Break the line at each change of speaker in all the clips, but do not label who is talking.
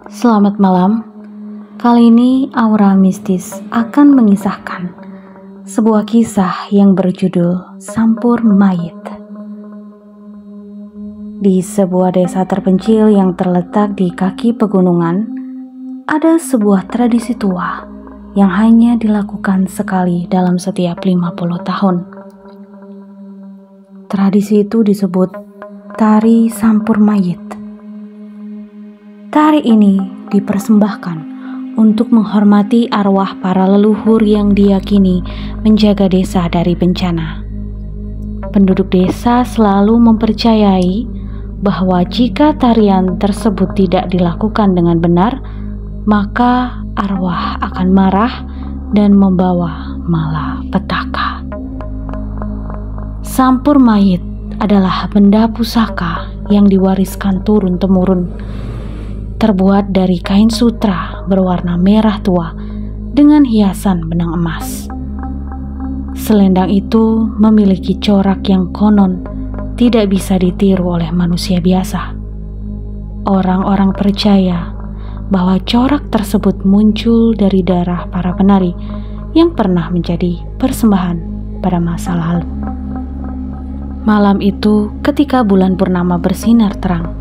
Selamat malam. Kali ini Aura Mistis akan mengisahkan sebuah kisah yang berjudul Sampur Mayit. Di sebuah desa terpencil yang terletak di kaki pegunungan, ada sebuah tradisi tua yang hanya dilakukan sekali dalam setiap 50 tahun. Tradisi itu disebut Tari Sampur Mayit. Tari ini dipersembahkan untuk menghormati arwah para leluhur yang diyakini menjaga desa dari bencana. Penduduk desa selalu mempercayai bahwa jika tarian tersebut tidak dilakukan dengan benar, maka arwah akan marah dan membawa malapetaka. Sampur mayit adalah benda pusaka yang diwariskan turun-temurun, terbuat dari kain sutra berwarna merah tua dengan hiasan benang emas. Selendang itu memiliki corak yang konon tidak bisa ditiru oleh manusia biasa. Orang-orang percaya bahwa corak tersebut muncul dari darah para penari yang pernah menjadi persembahan pada masa lalu. Malam itu, ketika bulan purnama bersinar terang,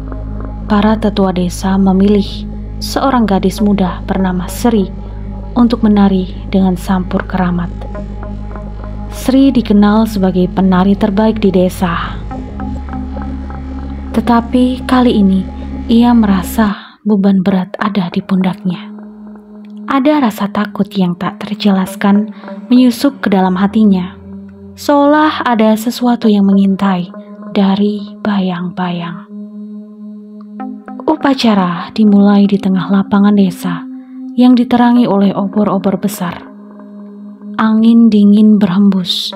para tetua desa memilih seorang gadis muda bernama Sri untuk menari dengan sampur keramat. Sri dikenal sebagai penari terbaik di desa. Tetapi kali ini ia merasa beban berat ada di pundaknya. Ada rasa takut yang tak terjelaskan menyusup ke dalam hatinya, seolah ada sesuatu yang mengintai dari bayang-bayang. Upacara dimulai di tengah lapangan desa yang diterangi oleh obor-obor besar. Angin dingin berhembus,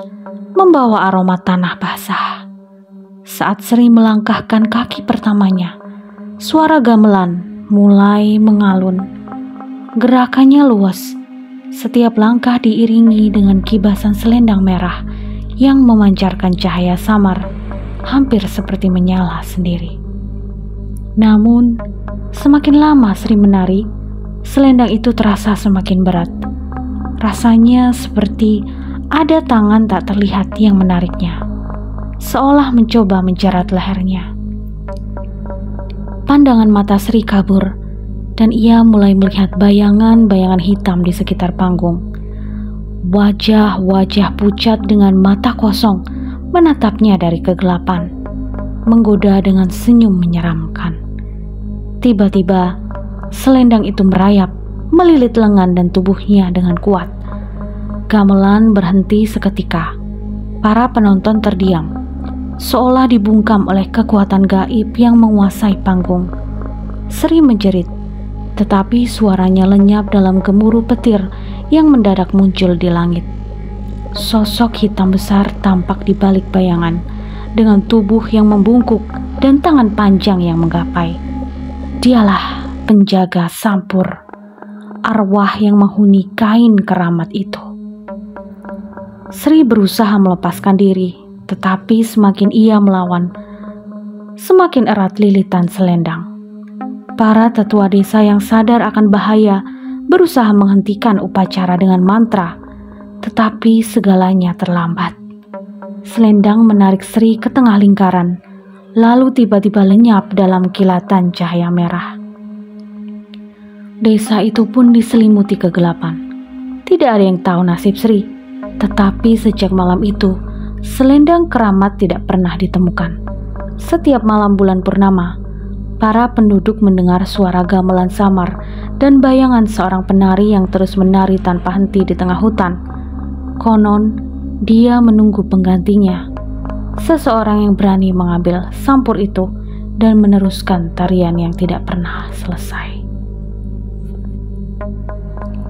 membawa aroma tanah basah. Saat Sri melangkahkan kaki pertamanya, suara gamelan mulai mengalun. Gerakannya luas, setiap langkah diiringi dengan kibasan selendang merah yang memancarkan cahaya samar, hampir seperti menyala sendiri. Namun, semakin lama Sri menari, selendang itu terasa semakin berat. Rasanya seperti ada tangan tak terlihat yang menariknya, seolah mencoba menjerat lehernya. Pandangan mata Sri kabur, dan ia mulai melihat bayangan-bayangan hitam di sekitar panggung. Wajah-wajah pucat dengan mata kosong menatapnya dari kegelapan, menggoda dengan senyum menyeramkan. Tiba-tiba, selendang itu merayap, melilit lengan dan tubuhnya dengan kuat. Gamelan berhenti seketika. Para penonton terdiam, seolah dibungkam oleh kekuatan gaib yang menguasai panggung. Sri menjerit, tetapi suaranya lenyap dalam gemuruh petir yang mendadak muncul di langit. Sosok hitam besar tampak di balik bayangan, dengan tubuh yang membungkuk dan tangan panjang yang menggapai. Dialah penjaga sampur, arwah yang menghuni kain keramat itu. Sri berusaha melepaskan diri, tetapi semakin ia melawan, semakin erat lilitan selendang. Para tetua desa yang sadar akan bahaya berusaha menghentikan upacara dengan mantra, tetapi segalanya terlambat. Selendang menarik Sri ke tengah lingkaran, lalu tiba-tiba lenyap dalam kilatan cahaya merah. Desa itu pun diselimuti kegelapan. Tidak ada yang tahu nasib Sri, tetapi sejak malam itu, selendang keramat tidak pernah ditemukan. Setiap malam bulan purnama, para penduduk mendengar suara gamelan samar dan bayangan seorang penari yang terus menari tanpa henti di tengah hutan. Konon, dia menunggu penggantinya, seseorang yang berani mengambil sampur itu dan meneruskan tarian yang tidak pernah selesai.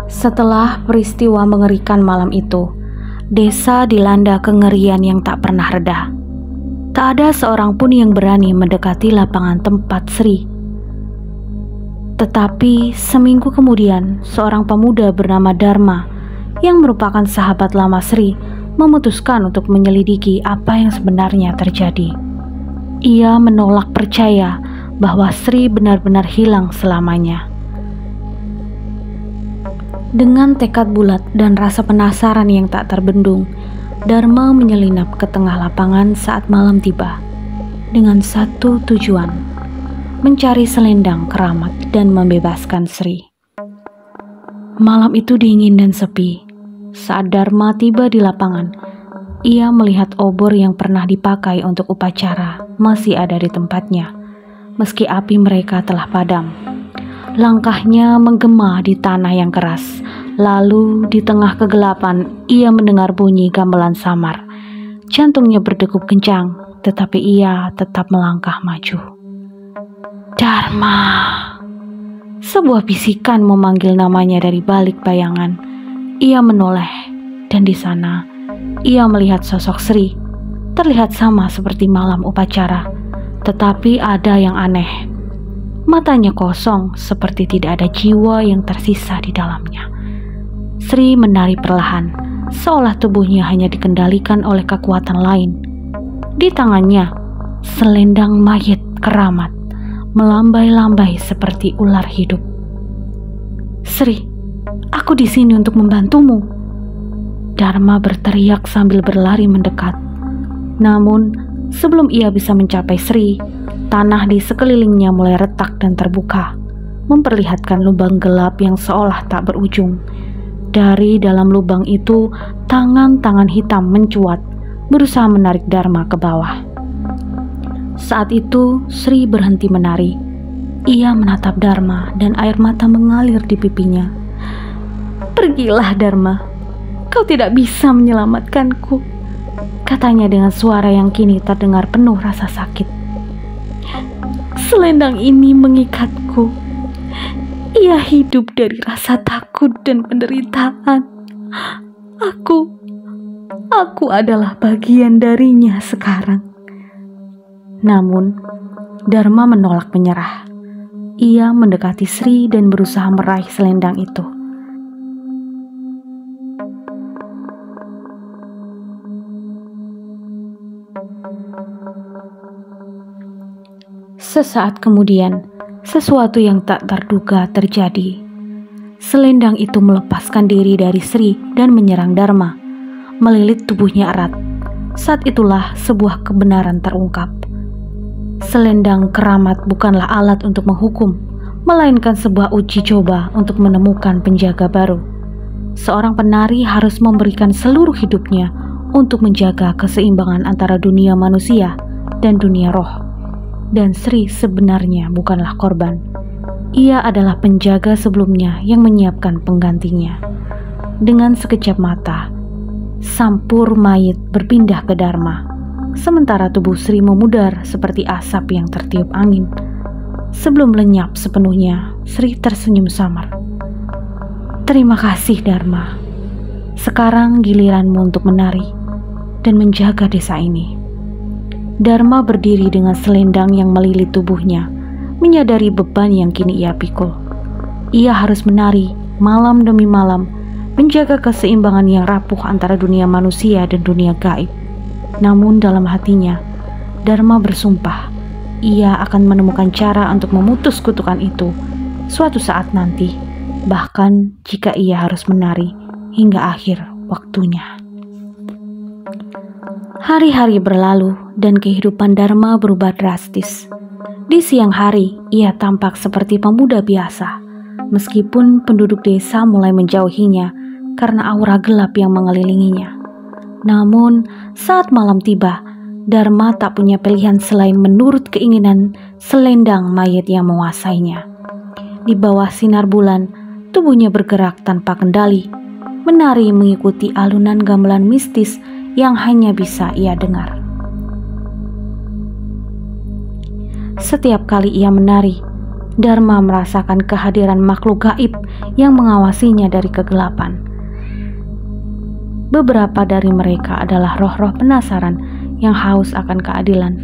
Setelah peristiwa mengerikan malam itu, desa dilanda kengerian yang tak pernah reda. Tak ada seorang pun yang berani mendekati lapangan tempat Sri. Tetapi seminggu kemudian, seorang pemuda bernama Dharma yang merupakan sahabat lama Sri memutuskan untuk menyelidiki apa yang sebenarnya terjadi. Ia menolak percaya bahwa Sri benar-benar hilang selamanya. Dengan tekad bulat dan rasa penasaran yang tak terbendung, Dharma menyelinap ke tengah lapangan saat malam tiba, dengan satu tujuan, mencari selendang keramat dan membebaskan Sri. Malam itu dingin dan sepi. Saat Dharma tiba di lapangan, ia melihat obor yang pernah dipakai untuk upacara masih ada di tempatnya, meski api mereka telah padam. Langkahnya menggema di tanah yang keras. Lalu di tengah kegelapan ia mendengar bunyi gamelan samar. Jantungnya berdegup kencang, tetapi ia tetap melangkah maju. Dharma! Sebuah bisikan memanggil namanya dari balik bayangan. Ia menoleh, dan di sana ia melihat sosok Sri. Terlihat sama seperti malam upacara, tetapi ada yang aneh. Matanya kosong, seperti tidak ada jiwa yang tersisa di dalamnya. Sri menari perlahan, seolah tubuhnya hanya dikendalikan oleh kekuatan lain. Di tangannya, selendang mayit keramat melambai-lambai seperti ular hidup. Sri, aku di sini untuk membantumu. Dharma berteriak sambil berlari mendekat. Namun, sebelum ia bisa mencapai Sri, tanah di sekelilingnya mulai retak dan terbuka, memperlihatkan lubang gelap yang seolah tak berujung. Dari dalam lubang itu, tangan-tangan hitam mencuat, berusaha menarik Dharma ke bawah. Saat itu, Sri berhenti menari. Ia menatap Dharma dan air mata mengalir di pipinya. "Pergilah, Dharma. Kau tidak bisa menyelamatkanku," katanya dengan suara yang kini terdengar penuh rasa sakit. "Selendang ini mengikatku. Ia hidup dari rasa takut dan penderitaan. Aku adalah bagian darinya sekarang." Namun, Dharma menolak menyerah. Ia mendekati Sri dan berusaha meraih selendang itu. Sesaat kemudian, sesuatu yang tak terduga terjadi. Selendang itu melepaskan diri dari Sri dan menyerang Dharma, melilit tubuhnya erat. Saat itulah sebuah kebenaran terungkap. Selendang keramat bukanlah alat untuk menghukum, melainkan sebuah uji coba untuk menemukan penjaga baru. Seorang penari harus memberikan seluruh hidupnya untuk menjaga keseimbangan antara dunia manusia dan dunia roh. Dan Sri sebenarnya bukanlah korban. Ia adalah penjaga sebelumnya yang menyiapkan penggantinya. Dengan sekejap mata, sampur mayit berpindah ke Dharma, sementara tubuh Sri memudar seperti asap yang tertiup angin. Sebelum lenyap sepenuhnya, Sri tersenyum samar. "Terima kasih, Dharma. Sekarang giliranmu untuk menari dan menjaga desa ini." Dharma berdiri dengan selendang yang melilit tubuhnya, menyadari beban yang kini ia pikul. Ia harus menari malam demi malam, menjaga keseimbangan yang rapuh antara dunia manusia dan dunia gaib. Namun dalam hatinya, Dharma bersumpah, ia akan menemukan cara untuk memutus kutukan itu suatu saat nanti, bahkan jika ia harus menari hingga akhir waktunya. Hari-hari berlalu dan kehidupan Dharma berubah drastis. Di siang hari, ia tampak seperti pemuda biasa, meskipun penduduk desa mulai menjauhinya karena aura gelap yang mengelilinginya. Namun, saat malam tiba, Dharma tak punya pilihan selain menurut keinginan selendang mayit yang menguasainya. Di bawah sinar bulan, tubuhnya bergerak tanpa kendali, menari mengikuti alunan gamelan mistis yang hanya bisa ia dengar. Setiap kali ia menari, Dharma merasakan kehadiran makhluk gaib yang mengawasinya dari kegelapan. Beberapa dari mereka adalah roh-roh penasaran yang haus akan keadilan.